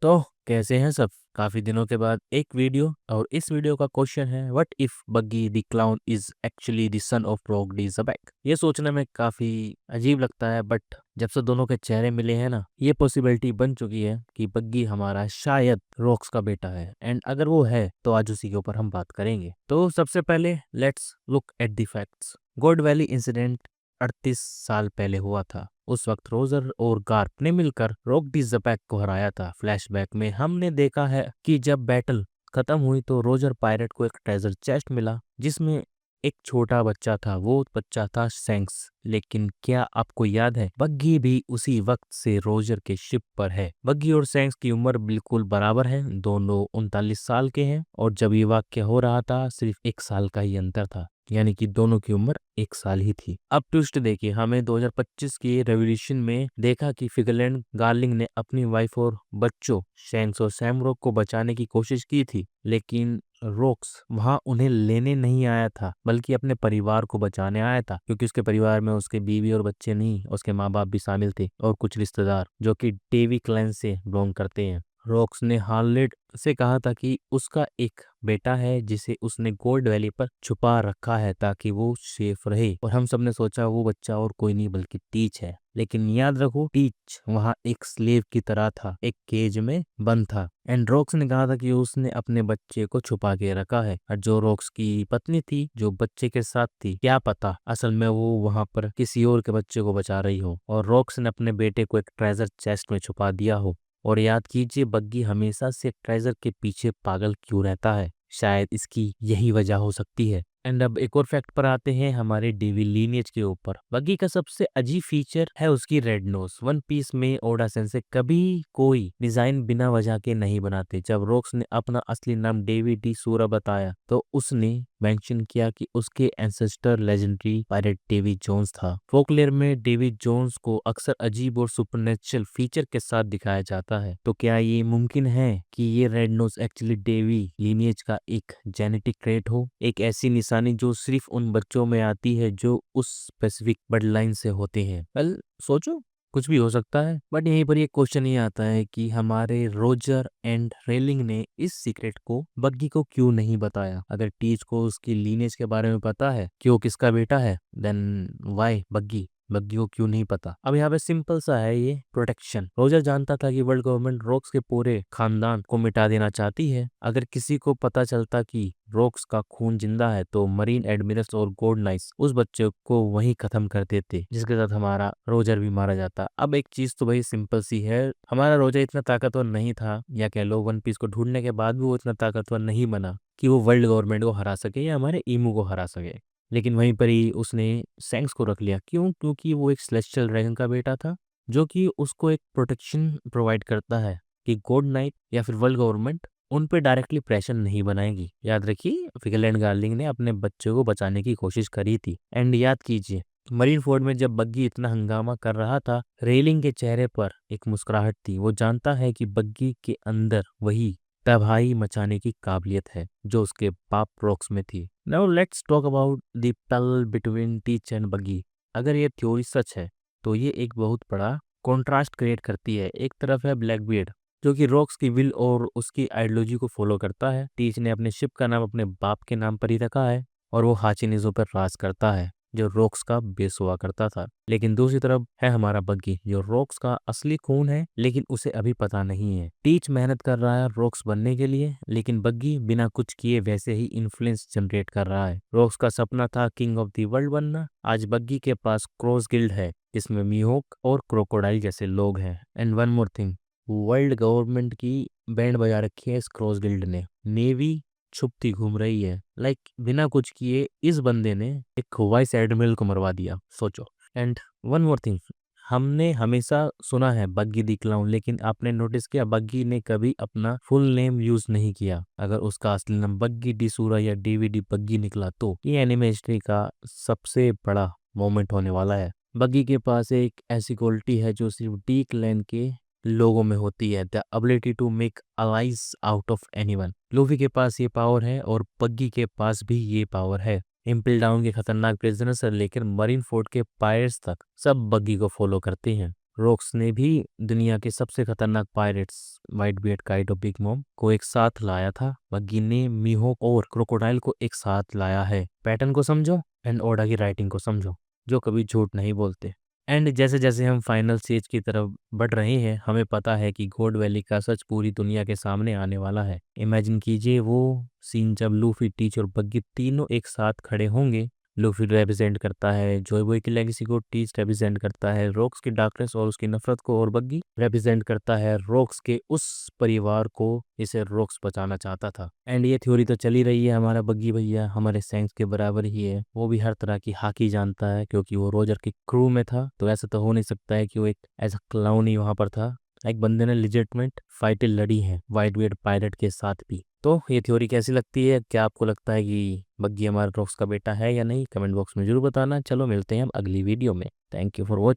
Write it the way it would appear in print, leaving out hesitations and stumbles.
तो कैसे हैं सब। काफी दिनों के बाद एक वीडियो, और इस वीडियो का क्वेश्चन है what if Buggy the clown is actually the son of Rock D Xebec. ये सोचने में काफी अजीब लगता है, बट जब से दोनों के चेहरे मिले हैं ना, ये पॉसिबिलिटी बन चुकी है कि बग्गी हमारा शायद रॉक्स का बेटा है। एंड अगर वो है तो आज उसी के ऊपर हम बात करेंगे। तो सबसे पहले let's look at the facts. Gold valley incident 38 साल पहले हुआ था। उस वक्त रोजर और गार्प ने मिलकर रॉक डी ज़पैक को हराया था। फ्लैशबैक में हमने देखा है कि जब बैटल खत्म हुई तो रोजर पायरेट को एक ट्रेजर चेस्ट मिला जिसमें एक छोटा बच्चा था। वो बच्चा था सैंक्स। लेकिन क्या आपको याद है, बग्गी भी उसी वक्त से रोजर के शिप पर है। बग्गी और सैंक्स की उम्र बिल्कुल बराबर है, दोनों 39 साल के हैं, और जब ये वाक्य हो रहा था सिर्फ 1 साल का ही अंतर था, यानी कि दोनों की उम्र 1 साल ही थी। अब ट्विस्ट देखिए, हमें 2025 की रेवोल्यूशन में देखा कि फिगलैंड गार्लिंग ने अपनी वाइफ और बच्चों शैंक्स और सैमरॉक को बचाने की कोशिश की थी, लेकिन रोक्स वहां उन्हें लेने नहीं आया था, बल्कि अपने परिवार को बचाने आया था, क्योंकि उसके परिवार में उसके बीवी और बच्चे नहीं, उसके माँ बाप भी शामिल थे और कुछ रिश्तेदार जो कि डेवी क्लैन से बिलोंग करते हैं। रॉक्स ने हार्लेट से कहा था कि उसका एक बेटा है जिसे उसने गोल्ड वैली पर छुपा रखा है ताकि वो सेफ रहे, और हम सबने सोचा वो बच्चा और कोई नहीं बल्कि टीच है। लेकिन याद रखो, टीच वहां एक स्लेव की तरह था, एक केज में बंद था। एंड रॉक्स ने कहा था कि उसने अपने बच्चे को छुपा के रखा है, और जो रॉक्स की पत्नी थी जो बच्चे के साथ थी, क्या पता असल में वो वहां पर किसी और के बच्चे को बचा रही हो, और रॉक्स ने अपने बेटे को एक ट्रेजर चेस्ट में छुपा दिया हो। और याद कीजिए, बग्गी हमेशा से ट्रेजर के पीछे पागल क्यों रहता है। शायद इसकी यही वजह हो सकती है। एंड अब एक और फैक्ट पर आते हैं, हमारे डेवी लीनिएज के ऊपर। बग्गी का सबसे अजीब फीचर है उसकी रेड नोज। वन पीस में ओडा सेंसे कभी कोई डिजाइन बिना वजह के नहीं बनाते। जब रॉक्स ने अपना असली नाम डेवी डी सूरा बताया तो उसने मेंशन किया कि उसके ancestor legendary pirate Davy Jones था। फोकलेयर में डेवी जोन्स को अक्सर अजीब और सुपरनेचुरल फीचर के साथ दिखाया जाता है। तो क्या ये मुमकिन है कि ये red nose actually Davy lineage का एक जेनेटिक ट्रेट हो, एक ऐसी निशानी जो सिर्फ उन बच्चों में आती है जो उस स्पेसिफिक ब्लड लाइन से होते हैं। वेल, सोचो, कुछ भी हो सकता है। बट यहीं पर ये क्वेश्चन ये आता है कि हमारे रोजर एंड रेलिंग ने इस सीक्रेट को बग्गी को क्यों नहीं बताया। अगर टीच को उसकी लीनेज के बारे में पता है कि वो किसका बेटा है, देन वाई बग्गी बग्गी को क्यों नहीं पता। अब यहाँ पे सिंपल सा है, ये प्रोटेक्शन। रोजर जानता था कि वर्ल्ड गवर्नमेंट रॉक्स के पूरे खानदान को मिटा देना चाहती है। अगर किसी को पता चलता कि रॉक्स का खून जिंदा है तो मरीन एडमिरल्स और गोल्ड नाइट्स उस बच्चे को वहीं खत्म कर देते, जिसके साथ हमारा रोजर भी मारा जाता। अब एक चीज तो भाई सिंपल सी है, हमारा रोजर इतना ताकतवर नहीं था, या कह लो वन पीस को ढूंढने के बाद भी वो इतना ताकतवर नहीं बना कि वो वर्ल्ड गवर्नमेंट को हरा सके या हमारे ईमू को हरा सके। लेकिन वहीं पर ही उसने सैंक्स को रख लिया। क्यों? क्योंकि वो एक सेलेस्टियल ड्रैगन का बेटा था, जो कि उसको एक प्रोटेक्शन प्रोवाइड करता है कि गोल्ड नाइट या फिर वर्ल्ड गवर्नमेंट उन पे डायरेक्टली प्रेशर नहीं बनाएगी। याद रखिए, फिगलैंड गार्लिंग ने अपने बच्चे को बचाने की कोशिश करी थी। एंड याद कीजिए, मरीन फोर्ड में जब बग्गी इतना हंगामा कर रहा था, रेलिंग के चेहरे पर एक मुस्कुराहट थी। वो जानता है कि बग्गी के अंदर वही तबाही मचाने की काबिलियत है जो उसके बाप रॉक्स में थी। Now let's talk about the parallel between Teach and Buggy. अगर ये थ्योरी सच है तो ये एक बहुत बड़ा कॉन्ट्रास्ट क्रिएट करती है। एक तरफ है ब्लैकबीयर्ड, जो कि रॉक्स की विल और उसकी आइडियोलॉजी को फॉलो करता है। टीच ने अपने शिप का नाम अपने बाप के नाम पर ही रखा है, और वो हाचिनिजों पर राज करता है जो रॉक्स का बेस हुआ करता था। लेकिन दूसरी तरफ है हमारा बग्गी, जो रॉक्स का असली खून है, लेकिन उसे अभी पता नहीं है। टीच मेहनत कर रहा है रॉक्स बनने के लिए, लेकिन बग्गी बिना कुछ किए वैसे ही इन्फ्लुएंस जनरेट कर रहा है। रॉक्स का सपना था किंग ऑफ द वर्ल्ड बनना। आज बग्गी के पास क्रॉस गिल्ड है जिसमें मीहोक और क्रोकोडाइल जैसे लोग हैं। And one more thing, world government की बैंड बजा रखी है इस क्रॉस गिल्ड ने। नेवी छुपती घूम रही है। बिना कुछ किए इस बंदे ने एक वाइस एडमिरल को मरवा दिया, सोचो। एंड वन मोर थिंग, हमने हमेशा सुना है बग्गी दी क्लाउन, लेकिन आपने नोटिस किया बग्गी ने कभी अपना फुल नेम यूज नहीं किया। अगर उसका असली नाम बग्गी डी सूरा या डीवीडी बग्गी निकला तो ये एनिमे हिस्ट्री का सबसे बड़ा मोमेंट होने वाला है। बग्गी के पास एक ऐसी क्वालिटी है जो सिर्फ डी क्लैन के लोगों में होती है, the ability to make allies out of anyone. Luffy के पास ये पावर है और बग्गी के पास भी ये पावर है। इम्पल डाउन के खतरनाक प्रिजनर से लेकर मरीन फोर्ट के पायरेट्स तक सब बग्गी को फॉलो करते हैं। रॉक्स ने भी दुनिया के सबसे खतरनाक पायरेट्स व्हाइट बियर्ड, काइट और बिग मॉम को एक साथ लाया था। बग्गी ने मीहोक और क्रोकोडाइल को एक साथ लाया है। पैटर्न को समझो एंड ओडा की राइटिंग को समझो, जो कभी झूठ नहीं बोलते। एंड जैसे जैसे हम फाइनल स्टेज की तरफ बढ़ रहे हैं, हमें पता है कि गोल्ड वैली का सच पूरी दुनिया के सामने आने वाला है। इमेजिन कीजिए वो सीन जब लूफी, टीच और बग्गी तीनों एक साथ खड़े होंगे। लूफी रिप्रेजेंट करता है जॉय बॉय की लेगेसी को, टीच रिप्रेजेंट करता है रॉक्स की डार्कनेस और उसकी नफरत को, और बग्गी रिप्रेजेंट करता है रॉक्स के उस परिवार को जिसे रॉक्स बचाना चाहता था। एंड ये थ्योरी तो चली रही है, हमारा बग्गी भैया हमारे सैंक्स के बराबर ही है। वो भी हर तरह की हाकी जानता है क्योंकि वो रोजर के क्रू में था। तो ऐसा तो हो नहीं सकता है कि वो एक ऐसा क्लाउन ही वहां पर था। एक बंदे ने लिजिटमेंट फाइटें लड़ी हैं व्हाइट बियर्ड पायरेट के साथ भी। तो ये थ्योरी कैसी लगती है? क्या आपको लगता है कि बग्गी हमारा रॉक्स का बेटा है या नहीं? कमेंट बॉक्स में जरूर बताना। चलो मिलते हैं हम अगली वीडियो में। Thank you for watching.